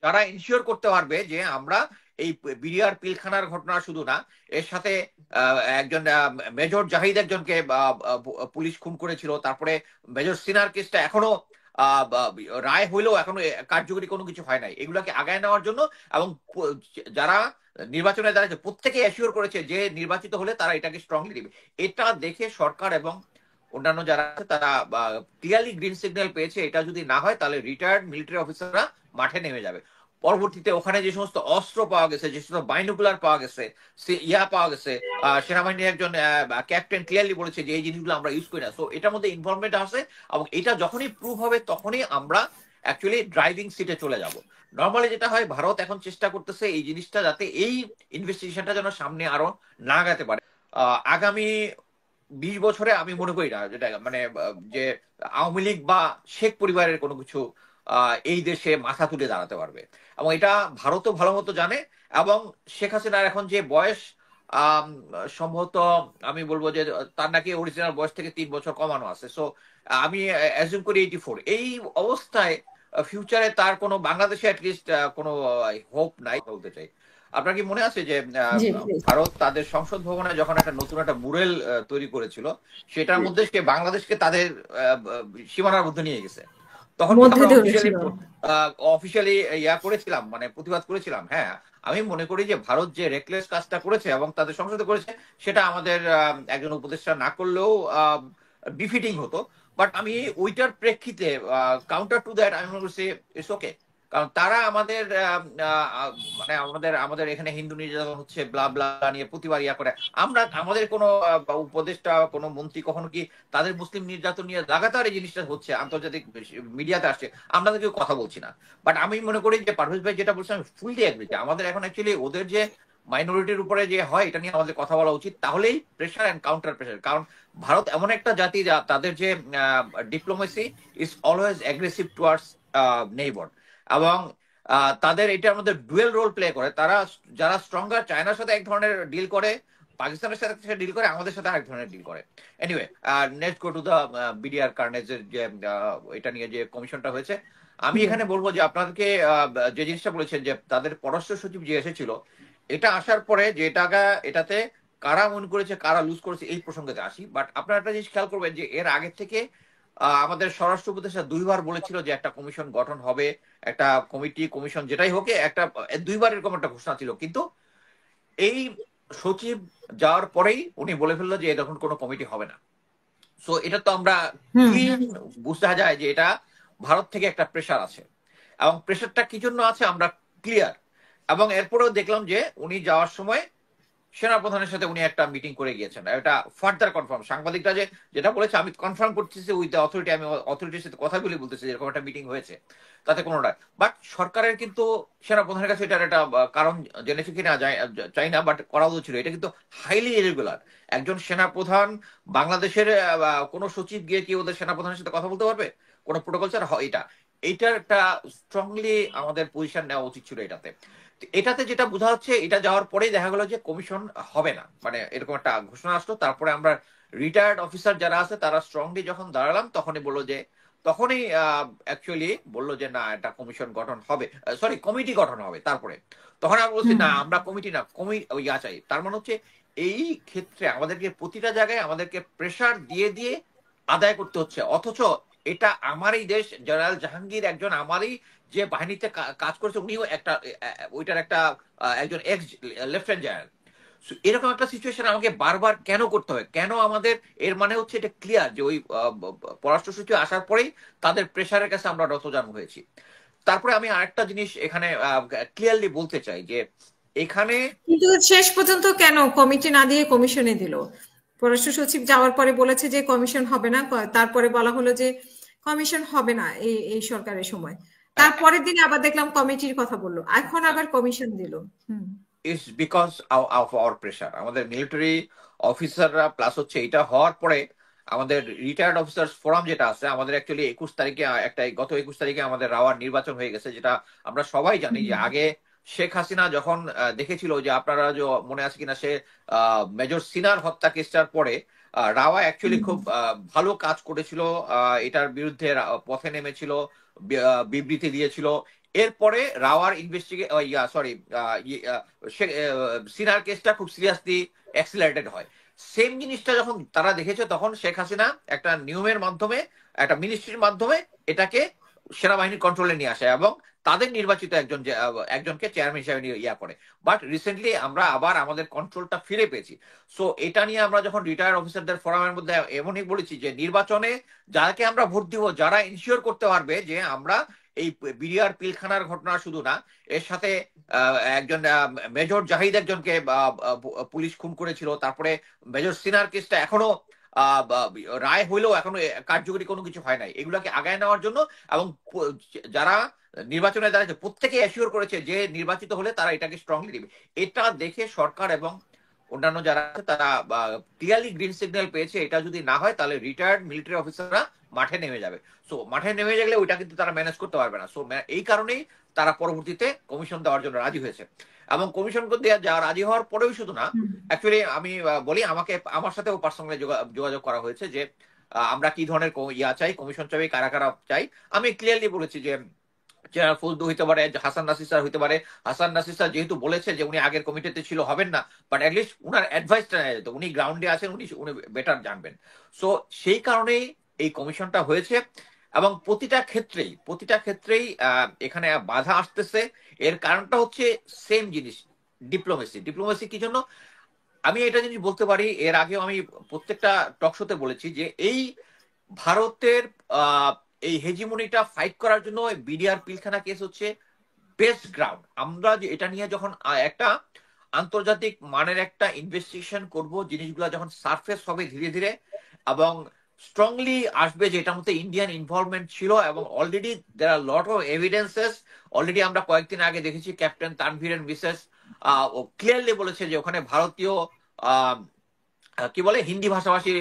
তারা ইনশিওর করতে পারবে যে আমরা এই বিডিআর পিলখানার ঘটনা শুধু না, এর সাথে একজন মেজর জাহিদ একজনকে পুলিশ খুন করেছিল, তারপরে মেজর সিনার কেসটা এখনো রায় হইলেও এখনো কার্যকরী কোনো কিছু হয় নাই, এগুলাকে আগায় নেওয়ার জন্য। এবং যারা নির্বাচনে দাঁড়িয়েছে প্রত্যেকে অ্যাসিওর করেছে যে নির্বাচিত হলে তারা এটাকে স্ট্রংলি দিবে। এটা দেখে সরকার এবং অন্যান্য যারা আছে তারা ক্লিয়ারলি গ্রিন সিগন্যাল পেয়েছে, এটা যদি না হয় তাহলে রিটায়ার্ড মিলিটারি অফিসাররা মাঠে নেমে যাবে। পরবর্তীতে ওখানে যে সমস্ত অস্ত্র পাওয়া গেছে, যে সমস্ত বাইনোকুলার পাওয়া গেছে, পাওয়া গেছে, সেনাবাহিনীর একজন ক্যাপ্টেন ক্লিয়ারলি বলেছে যে এই জিনিসগুলো আমরা ইউজ করি না। সো এটার মধ্যে ইনভলভমেন্ট আছে, এবং এটা যখনই প্রুভ হবে তখনই আমরা অ্যাকচুয়ালি ড্রাইভিং সিটে চলে যাব। নর্মালি যেটা হয়, ভারত এখন চেষ্টা করতেছে এই জিনিসটা যাতে এই ইনভেস্টিগেশনটা যেন সামনে আরো না গাতে পারে। আগামী 20 বছরে আমি মনে করি না যেটা মানে যে আওয়ামী লীগ বা শেখ পরিবারের কোনো কিছু এই দেশে মাথা তুলে দাঁড়াতে পারবে, এবং এটা ভারতও ভালো মতো জানে। এবং শেখ হাসিনার এখন যে বয়স, আম, সম্ভবত আমি বলবো যে তার নাকি অরিজিনাল বয়স থেকে 3 বছর কমানো আছে। সো আমি অ্যাজিউম করি 84। এই অবস্থায় ফিউচারে তার কোনো বাংলাদেশে অ্যাটলিস্ট কোনো হোপ নাই বলতে চাই। আপনার কি মনে আছে যে জি প্লিজ। ভারত তাদের সংসদ ভবনে যখন একটা নতুন একটা মুরেল তৈরি করেছিল, সেটার মধ্যে সে বাংলাদেশকে তাদের সীমানার মধ্যে নিয়ে গেছে, তখন কিন্তু মধ্যে আমরা অফিসিয়ালি ধরেছিল। অফিসিয়ালি করেছিলাম, মানে প্রতিবাদ করেছিলাম। হ্যাঁ, আমি মনে করি যে ভারত যে রেকলেস কাজটা করেছে এবং তাদের সংসদে করেছে, সেটা আমাদের একজন উপদেষ্টা না করলেও বিফিটিং হতো। বাট আমি ওইটার প্রেক্ষিতে কাউন্টার টু দ্যাট আমি মনে করছি ইটস ওকে। কারণ তারা আমাদের মানে আমাদের আমাদের এখানে হিন্দু নির্যাতন হচ্ছে ব্লা ব্লা নিয়ে প্রতিবার করে। আমরা আমাদের কোনো উপদেষ্টা কোনো মন্ত্রী কখনো কি তাদের মুসলিম নির্যাতন নিয়ে লাগাতার এই জিনিসটা হচ্ছে আন্তর্জাতিক মিডিয়াতে আসছে, আমরা তো কেউ কথা বলছি না। বাট আমি মনে করি যে পারভেজ ভাই যেটা বলছেন, আমি ফুললি এগ্রি যে আমাদের এখন অ্যাকচুয়ালি ওদের যে মাইনরিটির উপরে যে হয় এটা নিয়ে আমাদের কথা বলা উচিত, তাহলেই প্রেশার এন্ড কাউন্টার প্রেশার। কারণ ভারত এমন একটা জাতি যা তাদের যে diplomacy is always aggressive towards neighbour, এবং তাদের এটার মধ্যে ডুয়েল রোল প্লে করে। তারা যারা স্ট্রঙ্গার, চায়নার সাথে এক ধরনের ডিল করে, পাকিস্তানের সাথে ডিল করে, আমাদের সাথে আরেক ধরনের ডিল করে। Anyway, next go to the BDR কার্নেজের যে এটা নিয়ে যে কমিশনটা হয়েছে, আমি জি। এখানে বলবো যে আপনাদেরকে যে জিনিসটা বলেছেন যে তাদের পররাষ্ট্র সচিব যে এসেছিল, এটা আসার পরে যে এটাতে কারা উইন করেছে কারা লুজ করেছে এই প্রসঙ্গে আসি। বাট আপনারা একটা জিনিস খেয়াল করবেন যে এর আগে থেকে আমাদের স্বরাষ্ট্র উপদেষ্টা 2বার বলেছিল যে একটা কমিশন গঠন হবে, একটা কমিটি কমিশন যেটাই হোক একটা, 2বার এরকম একটা ঘোষণা ছিল। কিন্তু এই সচিব যাওয়ার পরেই উনি বলে ফেললো যে এখন কোনো কমিটি হবে না। সো এটা তো আমরা হুম। ক্লিন বুঝতে যায় যে এটা ভারত থেকে একটা প্রেশার আছে, এবং প্রেশারটা কি জন্য আছে আমরা ক্লিয়ার। এবং এরপরেও দেখলাম যে উনি যাওয়ার সময় সেনাপ্রধানের সাথে উনি একটা মিটিং করে গিয়েছেন। এটা ফার্দার কনফার্ম, সাংবাদিকরা যে যেটা বলেছে আমি কনফার্ম করতেছি উইথ দ্য অথরিটি, আমি অথরিটির সাথে কথা বলে বলতেছি এরকম একটা মিটিং হয়েছে, তাতে কোনো নয়। বাট সরকারের কিন্তু সেনাপ্রধানের কাছে এটার একটা কারণ জেনেছে কিনা চাই না, বাট করা উচিত ছিল। এটা কিন্তু হাইলি ইরেগুলার। একজন সেনাপ্রধান বাংলাদেশের কোনো সচিব গিয়ে কি ওদের সেনাপ্রধানের সাথে কথা বলতে পারবে কোনো প্রোটোকল ছাড়া? এটা এইটার একটা স্ট্রংলি আমাদের পজিশন নেওয়া উচিত ছিল এটাতে। এটাতে যেটা বোঝা যাচ্ছে, এটা যাওয়ার পরেই দেখা গেল যে কমিশন হবে না, মানে এরকম একটা ঘোষণা আসলো। তারপরে আমরা রিটায়ার্ড অফিসার যারা আছে তারা স্ট্রংলি যখন দাঁড়ালাম, তখনই বললো যে তখনই অ্যাকচুয়ালি বললো যে না, একটা কমিশন গঠন হবে, সরি কমিটি গঠন হবে। তারপরে তখন আমরা বলছি হুম। না, আমরা কমিটি না, ইয়া চাই। তার মানে হচ্ছে এই ক্ষেত্রে আমাদেরকে প্রতিটা জায়গায় আমাদেরকে প্রেসার দিয়ে দিয়ে আদায় করতে হচ্ছে, অথচ এটা আমারই দেশ। জেনারেল জাহাঙ্গীর একজন আমারই যে বাহিনীতে কাজ করেছে, উনিও একটা ওইটার একটা একজন এক্স লেফটেন্যান্ট জেনারেল। এরকম একটা সিচুয়েশন আমাকে বারবার কেন করতে হয়, কেন আমাদের? এর মানে হচ্ছে এটা ক্লিয়ার যে ওই পররাষ্ট্র সচিব আসার পরেই তাদের প্রেশারের কাছে আমরা রতজান হয়েছি। তারপরে আমি আরেকটা জিনিস এখানে ক্লিয়ারলি বলতে চাই যে এখানে কিন্তু শেষ পর্যন্ত কেন কমিটি না দিয়ে কমিশনে দিল? পররাষ্ট্র সচিব যাওয়ার পরে বলেছে যে কমিশন হবে না, তারপরে বলা হলো যে কমিশন হবে না এই এই সরকারের সময়। তারপরের দিনে আবার দেখলাম কমিটির কথা বললো, এখন আবার কমিশন দিল। Hmm. It's because of our pressure. আমাদের মিলিটারি অফিসাররা প্লাস হচ্ছে এটা হওয়ার পরে আমাদের রিটায়ার্ড অফিসার্স ফোরাম যেটা আছে, আমাদের অ্যাকচুয়ালি 21 তারিখে একটা, গত 21 তারিখে আমাদের রাওয়ার নির্বাচন হয়ে গেছে, যেটা আমরা সবাই জানি। যে আগে শেখ হাসিনা যখন দেখেছিল যে আপনারা যে মনে আছে কিনা, সে মেজর সিনার হত্যা কেসটার পরে রাওয়া অ্যাকচুয়ালি খুব ভালো কাজ করেছিল, এটার বিরুদ্ধে পথে নেমেছিল, বিবৃতি দিয়েছিল। এরপরে রাওয়ার সরি সিনার কেসটা খুব সিরিয়াসলি অ্যাক্সিলারেটেড হয়। সেম জিনিসটা যখন তারা দেখেছে, তখন শেখ হাসিনা একটা নিয়মের মাধ্যমে, একটা মিনিস্ট্রির মাধ্যমে এটাকে সেনাবাহিনীর কন্ট্রোলে নিয়ে আসে এবং তাদের নির্বাচিত একজনকে চেয়ারম্যান হিসেবে করে। বাট রিসেন্টলি আমরা আবার আমাদের কন্ট্রোলটা ফিরে পেয়েছি। সো এটা নিয়ে আমরা যখন রিটায়ার্ড অফিসারদের ফোরামের মধ্যে এমনই বলেছি যে নির্বাচনে যাকে আমরা ভোট দিব, যারা ইনশিওর করতে পারবে যে আমরা এই বিডিআর পিলখানার ঘটনা শুধু না, এর সাথে একজন মেজর জাহিদ একজনকে পুলিশ খুন করেছিল, তারপরে মেজর সিনার কেসটা এখনো রায় হইলেও এখনো কার্যকরী কোনো কিছু হয় নাই, এগুলাকে আগায় নেওয়ার জন্য। এবং যারা নির্বাচনে দাঁড়িয়েছে প্রত্যেকে অ্যাসিওর করেছে যে নির্বাচিত হলে তারা এটাকে স্ট্রংলি দিবে। এটা দেখে সরকার এবং অন্যান্য যারা আছে তারা ক্লিয়ারলি গ্রিন সিগন্যাল পেয়েছে। এটা যদি না হয় তাহলে রিটায়ার্ড মিলিটারি অফিসাররা মাঠে নেমে যাবে। সো মাঠে নেমে গেলে ওইটা কিন্তু তারা ম্যানেজ করতে পারবে না। সো এই কারণেই তারা পরবর্তীতে কমিশন দেওয়ার জন্য রাজি হয়েছে। এবং কমিশন দেওয়া যা রাজি হওয়ার পরেও শুধু না, অ্যাকচুয়ালি আমি বলি, আমার সাথেও পার্সোনালি যোগাযোগ করা হয়েছে যে আমরা কি ধরনের চাই, কমিশন চাই, কারা কারা চাই। আমি ক্লিয়ারলি বলেছি যে চেয়ার ফুলদু হইতে পারে, হাসান নাসির স্যার হইতে পারে। হাসান নাসির স্যার যেহেতু বলেছে যে উনি আগের কমিটিতে ছিল, হবেন না, বাট অ্যাটলিস্ট উনার অ্যাডভাইসটা নেওয়া যেত, উনি গ্রাউন্ডে আছেন, উনি বেটার জানবেন। সো সেই কারণেই এই কমিশনটা হয়েছে। এবং প্রতিটা ক্ষেত্রেই এখানে বাধা আসতেছে। এর কারণটা হচ্ছে সেম জিনিস, ডিপ্লোমেসি কি জন্য আমি এটা জিনিস বলতে পারি। এর আগেও আমি প্রত্যেকটা টকশোতে বলেছি যে এই ভারতের এই হেজিমনিটা ফাইট করার জন্য বিডিআর পিলখানা কেস হচ্ছে বেস্ট গ্রাউন্ড। আমরা যে এটা নিয়ে যখন একটা আন্তর্জাতিক মানের একটা ইনভেস্টিগেশন করব, জিনিসগুলো যখন সারফেস হবে ধীরে ধীরে এবং স্ট্রংলি আসবে যে এটার মধ্যে ইন্ডিয়ান ইনভলভমেন্ট ছিল, এবং already there are lot of evidences. Already আমরা কয়েকদিন আগে দেখেছি ক্যাপ্টেন তানভীরের মিসেস ও ক্লিয়ারলি বলেছে যে ওখানে ভারতীয় কি বলে হিন্দি ভাষাভাষী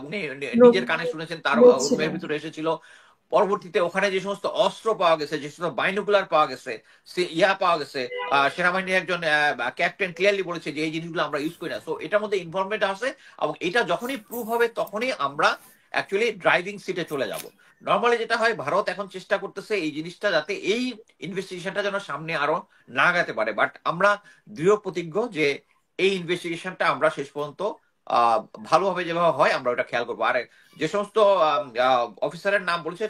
উনি নিজের কানে শুনেছেন, তার রুমের ভিতরে এসেছিল। পরবর্তীতে ওখানে যে সমস্ত অস্ত্র পাওয়া গেছে, যে সমস্ত বাইনোকুলার পাওয়া গেছে, পাওয়া গেছে, সেনাবাহিনীর একজন ক্যাপ্টেন ক্লিয়ারলি বলেছে যে এই জিনিসগুলো আমরা ইউজ করি না। সো এটার মধ্যে ইনভলভমেন্ট আছে, এবং এটা যখনই প্রুভ হবে তখনই আমরা অ্যাকচুয়ালি ড্রাইভিং সিটে চলে যাব। নর্মালি যেটা হয়, ভারত এখন চেষ্টা করতেছে এই জিনিসটা যাতে এই ইনভেস্টিগেশনটা যেন সামনে আরো না গাতে পারে। বাট আমরা দৃঢ় প্রতিজ্ঞ যে এই ইনভেস্টিগেশনটা আমরা শেষ পর্যন্ত ভালোভাবে যেভাবে হয় আমরা ওটা খেয়াল করবো। আর যে সমস্ত অফিসারের নাম বলছে,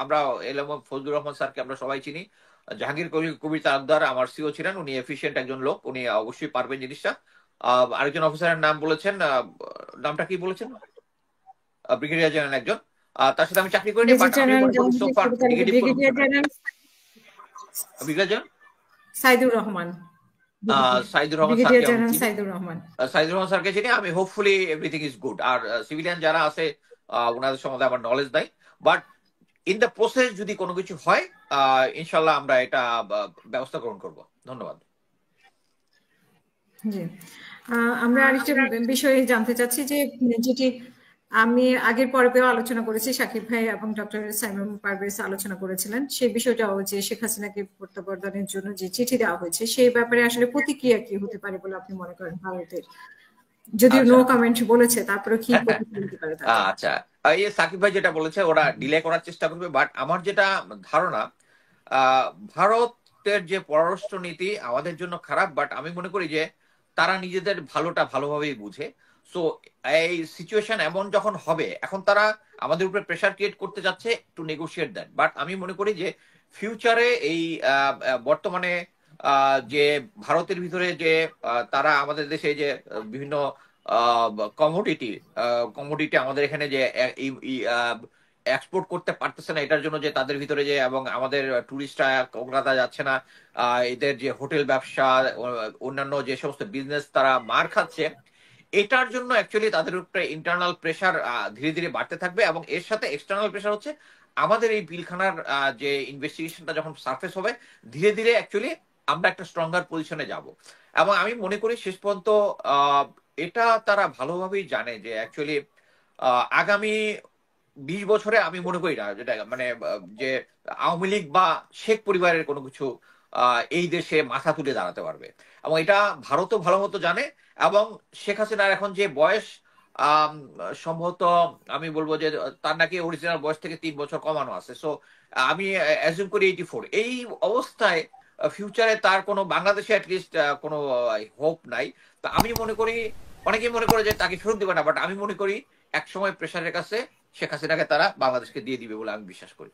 আমরা এলএম ফজলুর রহমান স্যারকে আমরা সবাই চিনি, জাহাঙ্গীর কবির তালুকদার আমার সিও ছিলেন, উনি এফিশিয়েন্ট একজন লোক, উনি অবশ্যই পারবেন জিনিসটা। আরেকজন অফিসারের নাম বলেছেন, নামটা কি বলেছেন, ব্রিগেডিয়ার জেনারেল একজন, তার সাথে আমি চাকরি করিনি, বাট আমি মনে করি সোফার নেগেটিভ কোনো কিছু নাই। ব্রিগেডিয়ার জেনারেল সাইদুর রহমান, সাইদুর রহমান স্যারকে চিনি আমি। Hopefully everything is good. আর সিভিলিয়ান যারা আছে ওনাদের সম্বন্ধে আমার নলেজ নাই, বাট ইন দ্য প্রসেস যদি কোনো কিছু হয় ইনশাল্লাহ আমরা এটা ব্যবস্থা গ্রহণ করব। ধন্যবাদ। জি, আমরা আরেকটা বিষয়ে জানতে চাচ্ছি যে যেটি আমি আগের পর্বেও আলোচনা করেছি, সাকিব ভাই এবং ডক্টর সাইমন পারভেজ আলোচনা করেছিলেন সেই বিষয়টাও, যে শেখ হাসিনাকে প্রত্যাবর্তনের জন্য যে চিঠি দেওয়া হয়েছে সেই ব্যাপারে আসলে প্রতিক্রিয়া কি হতে পারে বলে আপনি মনে করেন ভারতের? যদিও নো কমেন্ট বলেছে, তারপরে কি হতে পারে? আচ্ছা, এই সাকিব ভাই যেটা বলেছে ওরা ডিলে করার চেষ্টা করবে, বাট আমার যেটা ধারণা ভারতের যে পররাষ্ট্র নীতি আমাদের জন্য খারাপ, বাট আমি মনে করি যে তারা নিজেদের ভালোটা ভালোভাবেই বুঝে। সো এই সিচুয়েশন এমন যখন হবে, এখন তারা আমাদের উপরে প্রেশার ক্রিয়েট করতে যাচ্ছে টু নেগোশিয়েট দ্যাট। বাট আমি মনে করি যে ফিউচারে এই বর্তমানে যে ভারতের ভিতরে যে তারা আমাদের দেশে যে বিভিন্ন কমোডিটি আমাদের এখানে যে এক্সপোর্ট করতে পারতেছে না, এটার জন্য যে তাদের ভিতরে যে, এবং আমাদের টুরিস্টরা কলকাতা যাচ্ছে না, এদের যে হোটেল ব্যবসা, অন্যান্য যে সমস্ত বিজনেস তারা মার খাচ্ছে, এটার জন্য অ্যাকচুয়ালি তাদের উপরে ইন্টারনাল প্রেশার ধীরে ধীরে বাড়তে থাকবে। এবং এর সাথে এক্সটার্নাল প্রেশার হচ্ছে আমাদের এই পিলখানার যে ইনভেস্টিগেশনটা যখন সার্ফেস হবে ধীরে ধীরে অ্যাকচুয়ালি আমরা একটা স্ট্রঙ্গার পজিশনে যাব। এবং আমি মনে করি শেষ পর্যন্ত এটা তারা ভালোভাবেই জানে যে অ্যাকচুয়ালি আগামী 20 বছরে আমি মনে করি না যেটা মানে যে আওয়ামী লীগ বা শেখ পরিবারের কোনো কিছু এই দেশে মাথা তুলে দাঁড়াতে পারবে। এবং এটা ভারতও ভালো মতো জানে। এবং শেখ হাসিনার এখন যে বয়স, আম, সম্ভবত আমি বলবো যে তার নাকি অরিজিনাল বয়স থেকে 3 বছর কমানো আছে। সো আমি অ্যাজিউম করি 84। এই অবস্থায় ফিউচারে তার কোনো বাংলাদেশে অ্যাটলিস্ট কোনো হোপ নাই। তো আমি মনে করি, অনেকেই মনে করে যে তাকে ফেরত দিবে না, বাট আমি মনে করি এক সময় প্রেশারের কাছে শেখ হাসিনাকে তারা বাংলাদেশকে দিয়ে দিবে বলে আমি বিশ্বাস করি।